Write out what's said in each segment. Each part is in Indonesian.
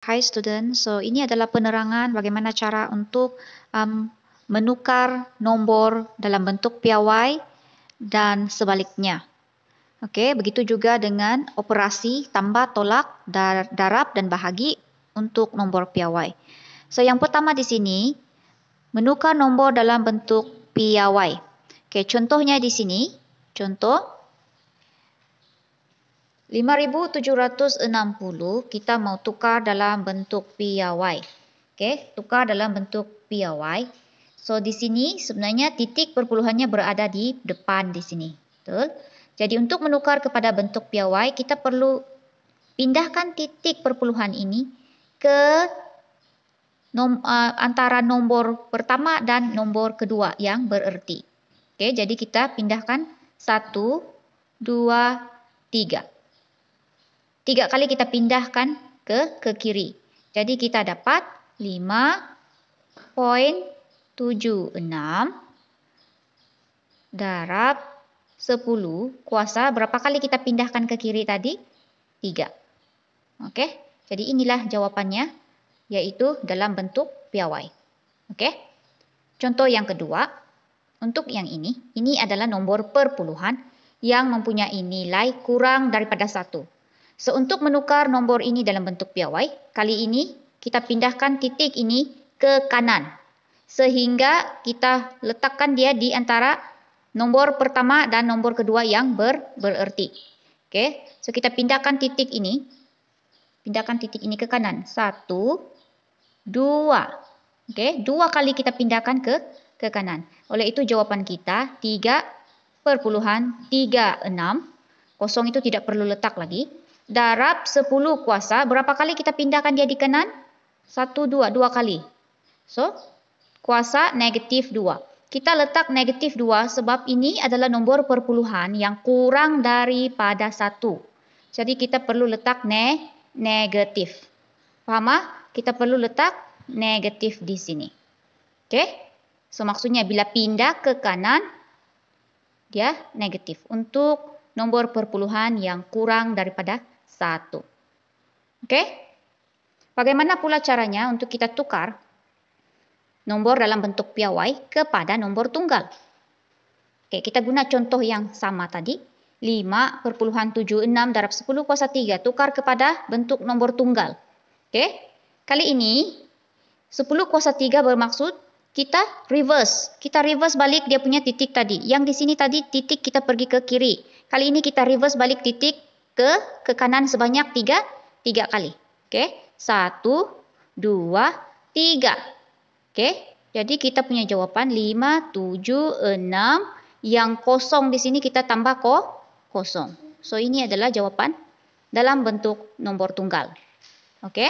Hai student, so ini adalah penerangan bagaimana cara untuk menukar nomor dalam bentuk piawai dan sebaliknya. Oke, begitu juga dengan operasi tambah, tolak, darab dan bahagi untuk nomor piawai. So yang pertama di sini menukar nomor dalam bentuk piawai. Oke, contohnya di sini, contoh 5.760 kita mau tukar dalam bentuk piawai. Oke, tukar dalam bentuk piawai. So di sini sebenarnya titik perpuluhannya berada di depan di sini. Betul? Jadi untuk menukar kepada bentuk piawai kita perlu pindahkan titik perpuluhan ini ke antara nombor pertama dan nombor kedua yang bererti. Oke, jadi kita pindahkan 1, 2, 3. 3 kali kita pindahkan ke kiri. Jadi kita dapat 5.76 darab 10 kuasa berapa kali kita pindahkan ke kiri tadi? 3. Oke, jadi inilah jawabannya, yaitu dalam bentuk piawai. Oke, contoh yang kedua, untuk yang ini adalah nomor perpuluhan yang mempunyai nilai kurang daripada 1. So, untuk menukar nombor ini dalam bentuk piawai, kali ini kita pindahkan titik ini ke kanan. Sehingga kita letakkan dia di antara nombor pertama dan nombor kedua yang bererti. Oke, so kita pindahkan titik ini. Pindahkan titik ini ke kanan. 1, 2. Oke, 2 kali kita pindahkan ke kanan. Oleh itu jawaban kita 3,36. Kosong itu tidak perlu letak lagi. Darab 10 kuasa, berapa kali kita pindahkan dia di kanan? 1, 2, 2 kali. So, kuasa negatif 2. Kita letak negatif 2 sebab ini adalah nombor perpuluhan yang kurang daripada 1. Jadi kita perlu letak negatif. Paham? Kita perlu letak negatif di sini. Oke? So, maksudnya bila pindah ke kanan, dia negatif. Untuk nomor perpuluhan yang kurang daripada 1. Oke? Bagaimana pula caranya untuk kita tukar nomor dalam bentuk piawai kepada nomor tunggal? Oke, kita guna contoh yang sama tadi. 5,76 darab 10 kuasa 3 tukar kepada bentuk nomor tunggal. Oke? Kali ini 10 kuasa 3 bermaksud kita reverse. Kita reverse balik dia punya titik tadi. Yang di sini tadi titik kita pergi ke kiri. Kali ini kita reverse balik titik ke kanan sebanyak 3 kali. Oke, 1, 2, 3. Oke, jadi kita punya jawaban 5, 7, 6. Yang kosong di sini kita tambah kosong. So ini adalah jawaban dalam bentuk nomor tunggal. Oke,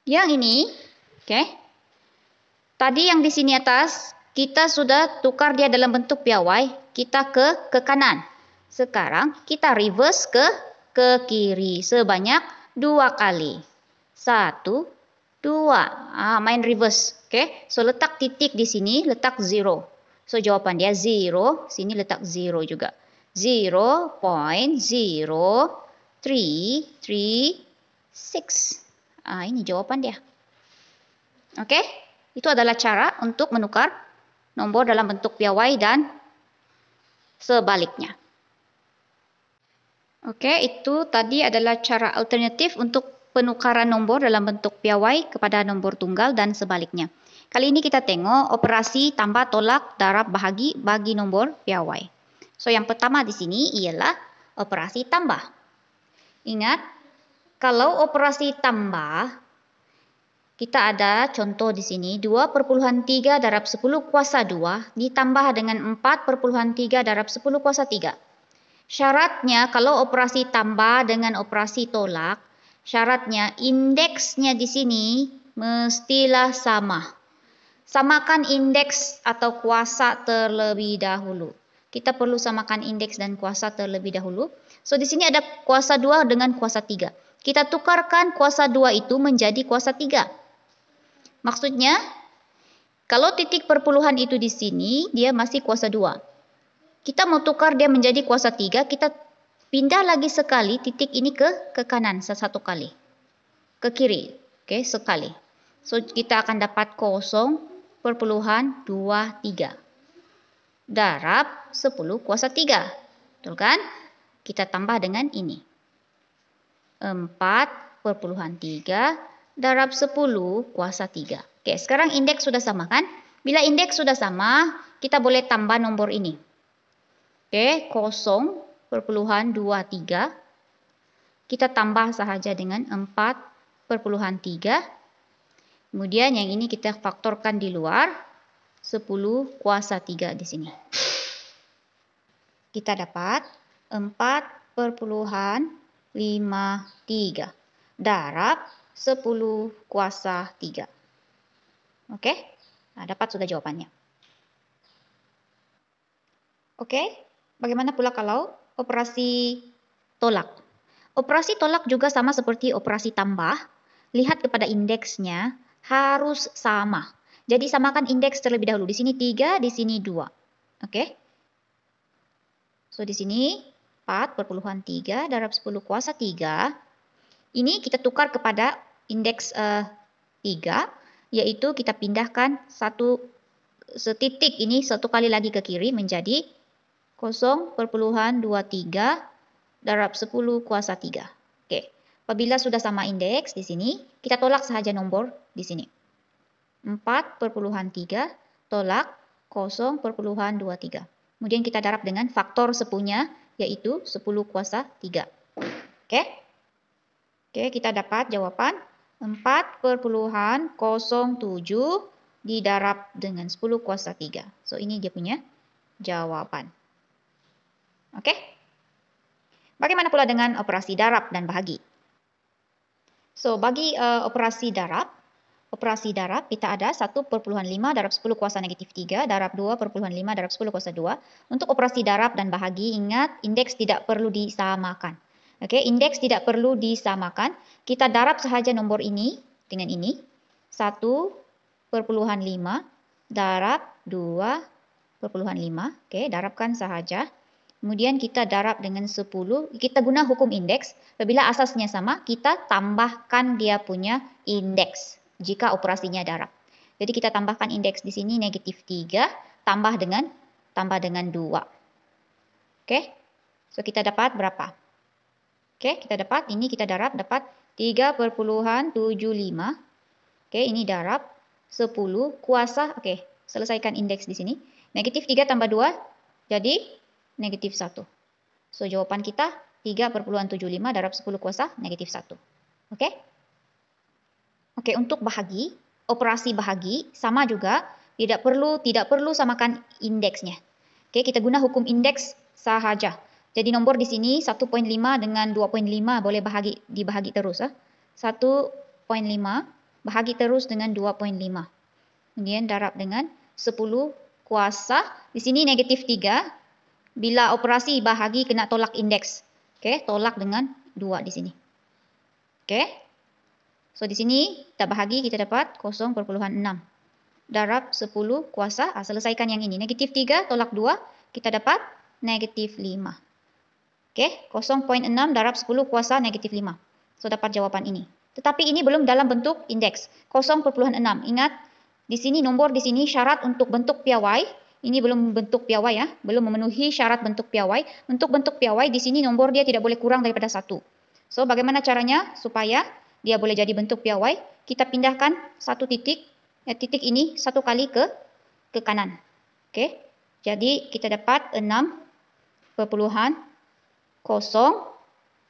yang ini, oke. Tadi yang di sini atas kita sudah tukar dia dalam bentuk piawai, kita ke kanan. Sekarang kita reverse ke kiri sebanyak 2 kali. 1, 2. Main reverse. Oke. So letak titik di sini, letak 0. So jawaban dia 0, sini letak 0 juga. 0.0336. Ini jawaban dia. Oke. Itu adalah cara untuk menukar nomor dalam bentuk piawai dan sebaliknya. Oke, itu tadi adalah cara alternatif untuk penukaran nomor dalam bentuk piawai kepada nomor tunggal dan sebaliknya. Kali ini kita tengok operasi tambah, tolak, darab, bahagi bagi nomor piawai. So, yang pertama di sini ialah operasi tambah. Ingat, kalau operasi tambah, kita ada contoh di sini 2,3 darab 10 kuasa 2 ditambah dengan 4,3 darab 10 kuasa 3. Syaratnya kalau operasi tambah dengan operasi tolak, syaratnya indeksnya di sini mestilah sama. Samakan indeks atau kuasa terlebih dahulu. Kita perlu samakan indeks dan kuasa terlebih dahulu. So di sini ada kuasa 2 dengan kuasa 3. Kita tukarkan kuasa 2 itu menjadi kuasa 3. Maksudnya, kalau titik perpuluhan itu di sini, dia masih kuasa 2. Kita mau tukar dia menjadi kuasa 3, kita pindah lagi sekali titik ini ke kanan satu kali. Ke kiri. Oke, sekali. So, kita akan dapat 0,23 darab 10 kuasa 3. Betul kan? Kita tambah dengan ini. 4,3 darab 10 kuasa 3. Oke, sekarang indeks sudah sama kan? Bila indeks sudah sama, kita boleh tambah nomor ini. Oke, 0,23. Kita tambah sahaja dengan 4,3. Kemudian yang ini kita faktorkan di luar. 10 kuasa 3 di sini. Kita dapat 4,53 darab 10 kuasa 3. Oke? Nah, dapat sudah jawabannya. Oke? Bagaimana pula kalau operasi tolak? Operasi tolak juga sama seperti operasi tambah. Lihat kepada indeksnya harus sama. Jadi samakan indeks terlebih dahulu. Di sini 3, di sini 2. Oke? So, di sini 4,3 darab 10 kuasa 3. Ini kita tukar kepada indeks 3, yaitu kita pindahkan setitik ini satu kali lagi ke kiri menjadi 0,23 darab 10 kuasa 3. Oke, apabila sudah sama indeks di sini, kita tolak sahaja nomor di sini. 4,3 tolak 0,23. Kemudian kita darab dengan faktor sepunya, yaitu 10 kuasa 3. Oke? Oke, kita dapat jawaban 4,07 didarab dengan 10 kuasa 3. So, ini dia punya jawaban. Oke? Bagaimana pula dengan operasi darab dan bahagi? So, bagi operasi darab kita ada 1,5 darab 10 kuasa negatif 3 darab 2,5 darab 10 kuasa 2. Untuk operasi darab dan bahagi, ingat indeks tidak perlu disamakan. Oke, indeks tidak perlu disamakan. Kita darab sahaja nomor ini dengan ini. 1,5 darab 2,5. Oke, darabkan sahaja. Kemudian kita darab dengan 10. Kita guna hukum indeks. Apabila asasnya sama, kita tambahkan dia punya indeks jika operasinya darab. Jadi kita tambahkan indeks di sini negatif 3 tambah dengan 2. Oke. So kita dapat berapa? Oke, kita dapat ini kita darab dapat 3,75. Oke, ini darab 10 kuasa. Oke, selesaikan indeks di sini. Negatif 3 tambah 2 jadi negatif 1. So, jawaban kita 3,75 darab 10 kuasa negatif 1. Oke? Oke, untuk bahagi, operasi bahagi sama juga, tidak perlu samakan indeksnya. Oke, kita guna hukum indeks sahaja. Jadi nomor di sini 1,5 dengan 2,5 boleh dibahagi terus. 1,5 bahagi terus dengan 2,5. Kemudian darab dengan 10 kuasa. Di sini negatif 3. Bila operasi bahagi kena tolak indeks. Oke, tolak dengan 2 di sini. Oke. So di sini kita bahagi kita dapat 0,6 darab 10 kuasa. Selesaikan yang ini. Negatif 3 tolak 2 kita dapat negatif 5. Oke, 0,6 darab 10 kuasa negatif 5. So dapat jawaban ini. Tetapi ini belum dalam bentuk indeks. 0,6. Ingat di sini nomor di sini syarat untuk bentuk piawai. Ini belum bentuk piawai ya, belum memenuhi syarat bentuk piawai. Untuk bentuk piawai di sini nomor dia tidak boleh kurang daripada 1. So, bagaimana caranya supaya dia boleh jadi bentuk piawai? Kita pindahkan satu titik, titik ini satu kali ke kanan. Oke. Jadi kita dapat 6,0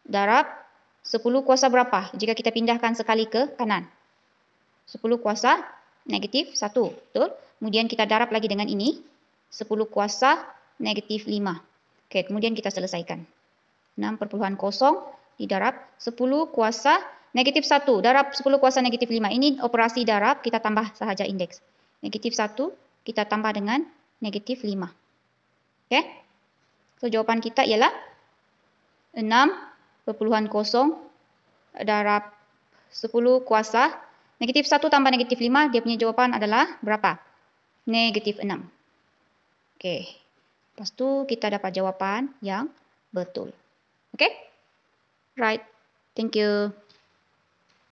darab 10 kuasa berapa? Jika kita pindahkan sekali ke kanan. 10 kuasa negatif 1, betul? Kemudian kita darab lagi dengan ini. 10 kuasa negatif 5. Oke, kemudian kita selesaikan. 6,0 didarab 10 kuasa negatif 1. Darab 10 kuasa negatif 5. Ini operasi darab, kita tambah sahaja indeks. Negatif 1, kita tambah dengan negatif 5. Oke. So, jawaban kita ialah 6,0 darab 10 kuasa negatif 1 tambah negatif 5. Dia punya jawaban adalah berapa? Negatif 6. Oke, lepas tu kita dapat jawapan yang betul. Oke? Right, thank you.